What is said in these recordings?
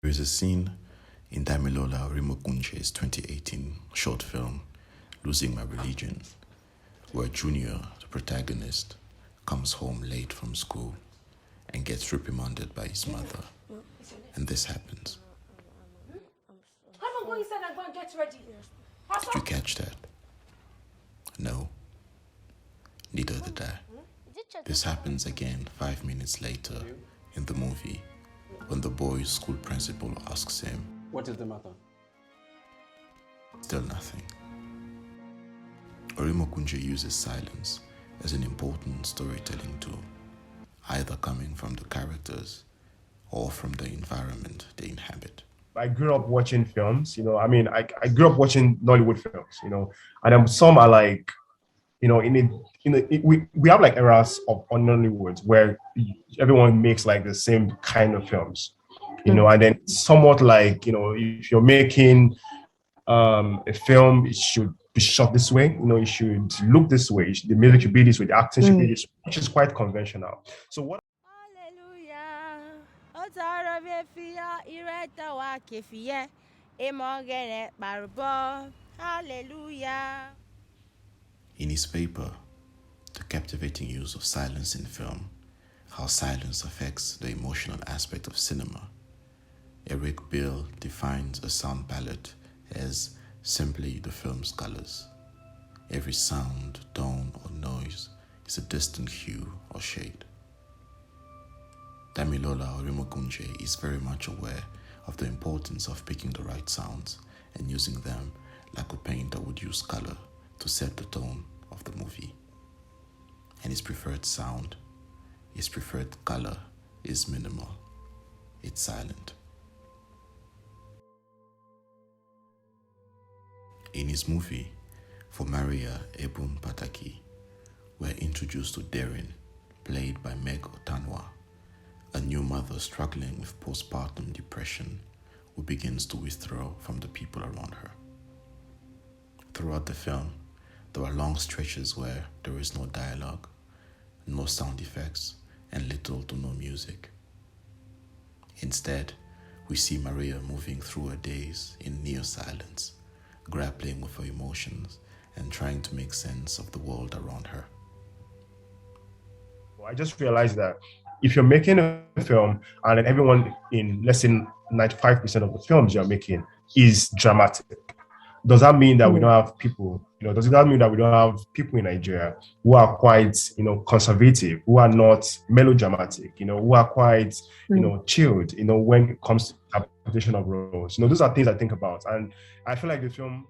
There is a scene in Damilola Orimogunje's 2018 short film, Losing My Religion, where Junior, the protagonist, comes home late from school and gets reprimanded by his mother. And this happens. Come on, go inside and go and get ready. Did you catch that? No, neither did I. This happens again 5 minutes later in the movie when the boy's school principal asks him, "What is the matter?" Still nothing. Orimogunje uses silence as an important storytelling tool, either coming from the characters or from the environment they inhabit. I grew up watching films, I grew up watching Nollywood films, and some are like, we have like eras of on Nollywood where everyone makes like the same kind of films, and then somewhat like, if you're making a film, it should be shot this way, it should look this way, the music should be this way, the acting should be this way, which is quite conventional. So what Hallelujah. In his paper, The Captivating Use of Silence in Film, How Silence Affects the Emotional Aspect of Cinema, Eric Bill defines a sound palette as simply the film's colors. Every sound, tone, or noise is a distant hue or shade. Damilola Orimogunje is very much aware of the importance of picking the right sounds and using them like a painter would use color to set the tone of the movie. And his preferred sound, his preferred color is minimal. It's silent. In his movie, For Maria Ebun Pataki, we're introduced to Darren, played by Meg Otanwa, a new mother struggling with postpartum depression who begins to withdraw from the people around her. Throughout the film, there are long stretches where there is no dialogue, no sound effects, and little to no music. Instead, we see Maria moving through her days in near silence, grappling with her emotions and trying to make sense of the world around her. I just realized that if you're making a film and then everyone in, let's say, 95% of the films you're making is dramatic, does that mean that we don't have people, does that mean that we don't have people in Nigeria who are quite, conservative, who are not melodramatic, who are quite, chilled, when it comes to interpretation of roles? Those are things I think about. And I feel like the film...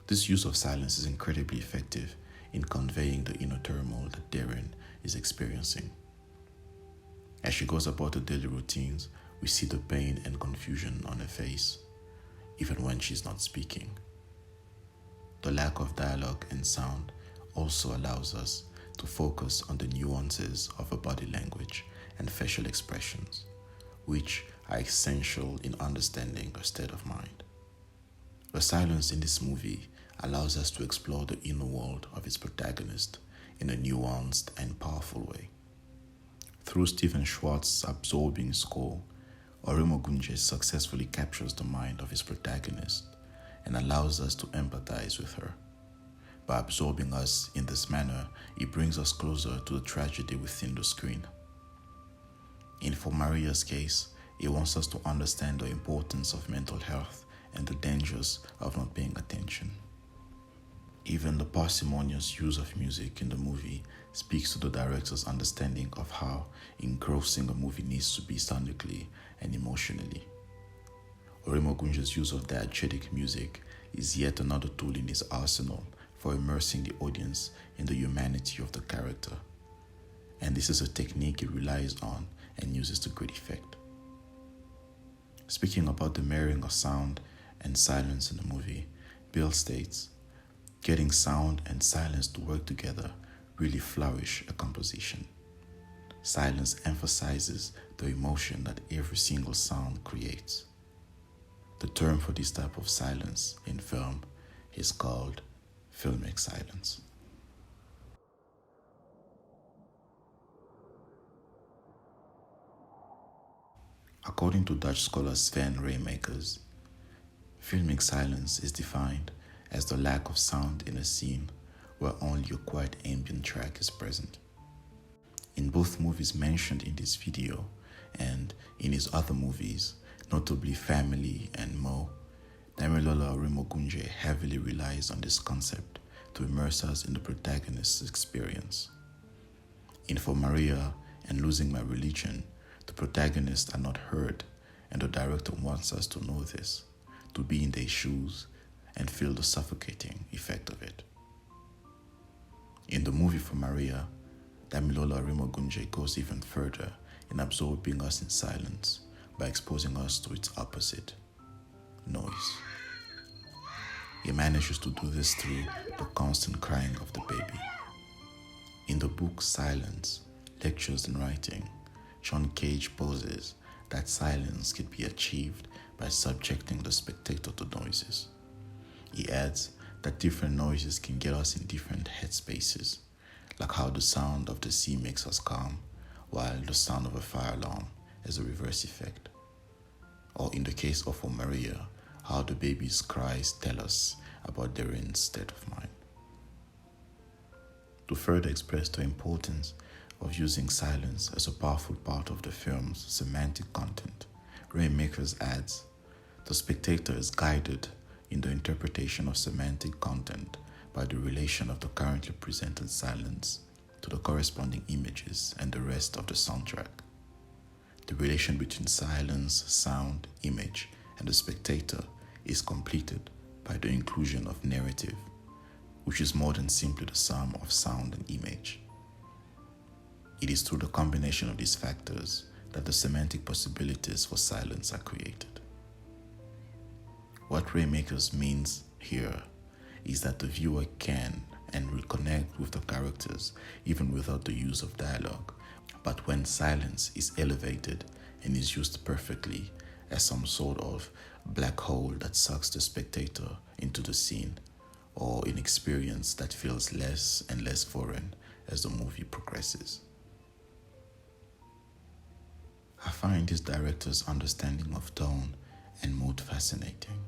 This use of silence is incredibly effective in conveying the inner turmoil that Darren is experiencing. As she goes about her daily routines, we see the pain and confusion on her face, even when she's not speaking. The lack of dialogue and sound also allows us to focus on the nuances of her body language and facial expressions, which are essential in understanding her state of mind. The silence in this movie allows us to explore the inner world of its protagonist in a nuanced and powerful way. Through Stephen Schwartz's absorbing score, Orimogunje successfully captures the mind of his protagonist and allows us to empathize with her. By absorbing us in this manner, he brings us closer to the tragedy within the screen. In For Maria's case, he wants us to understand the importance of mental health and the dangers of not paying attention. Even the parsimonious use of music in the movie speaks to the director's understanding of how engrossing a movie needs to be sonically and emotionally. Orimogunje's use of diegetic music is yet another tool in his arsenal for immersing the audience in the humanity of the character. And this is a technique he relies on and uses to great effect. Speaking about the marrying of sound and silence in the movie, Bill states, "Getting sound and silence to work together really flourish a composition. Silence emphasizes the emotion that every single sound creates." The term for this type of silence in film is called filmic silence. According to Dutch scholar Sven Raymakers, filmic silence is defined as the lack of sound in a scene where only a quiet ambient track is present. In both movies mentioned in this video and in his other movies, notably Family and Mo, Damilola Orimogunje heavily relies on this concept to immerse us in the protagonist's experience. In For Maria and Losing My Religion, the protagonists are not heard, and the director wants us to know this, to be in their shoes and feel the suffocating effect of it. In the movie For Maria, Damilola Orimogunje goes even further in absorbing us in silence by exposing us to its opposite, noise. He manages to do this through the constant crying of the baby. In the book Silence, Lectures in Writing, John Cage poses that silence can be achieved by subjecting the spectator to noises. He adds that different noises can get us in different headspaces, like how the sound of the sea makes us calm, while the sound of a fire alarm has a reverse effect. Or in the case of For Maria, how the baby's cries tell us about their state of mind. To further express the importance of using silence as a powerful part of the film's semantic content, Raymakers adds, the spectator is guided in the interpretation of semantic content by the relation of the currently presented silence to the corresponding images and the rest of the soundtrack. The relation between silence, sound, image, and the spectator is completed by the inclusion of narrative, which is more than simply the sum of sound and image. It is through the combination of these factors that the semantic possibilities for silence are created. What Raymakers means here is that the viewer can and will connect with the characters even without the use of dialogue, but when silence is elevated and is used perfectly as some sort of black hole that sucks the spectator into the scene, or an experience that feels less and less foreign as the movie progresses. I find this director's understanding of tone and mood fascinating.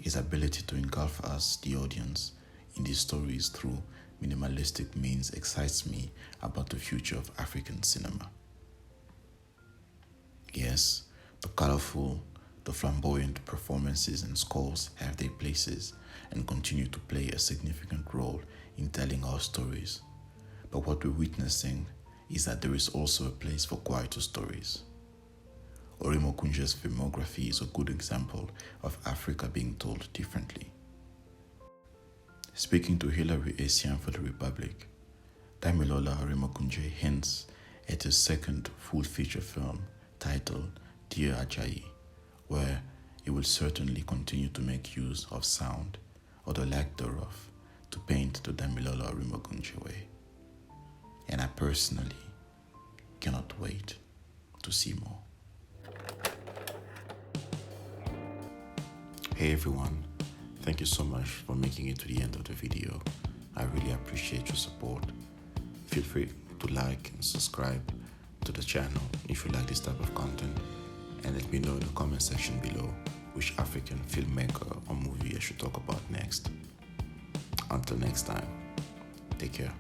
His ability to engulf us, the audience, in these stories through minimalistic means excites me about the future of African cinema. Yes, the colorful, the flamboyant performances and scores have their places and continue to play a significant role in telling our stories. But what we're witnessing is that there is also a place for quieter stories. Orimogunje's filmography is a good example of Africa being told differently. Speaking to Hilary Essien for the Republic, Damilola Orimogunje hints at his second full feature film titled Dear Ajayi, where he will certainly continue to make use of sound, or the lack thereof, to paint the Damilola Orimogunje way. And I personally cannot wait to see more. Hey everyone, thank you so much for making it to the end of the video. I really appreciate your support. Feel free to like and subscribe to the channel if you like this type of content, and let me know in the comment section below which African filmmaker or movie I should talk about next. Until next time, take care.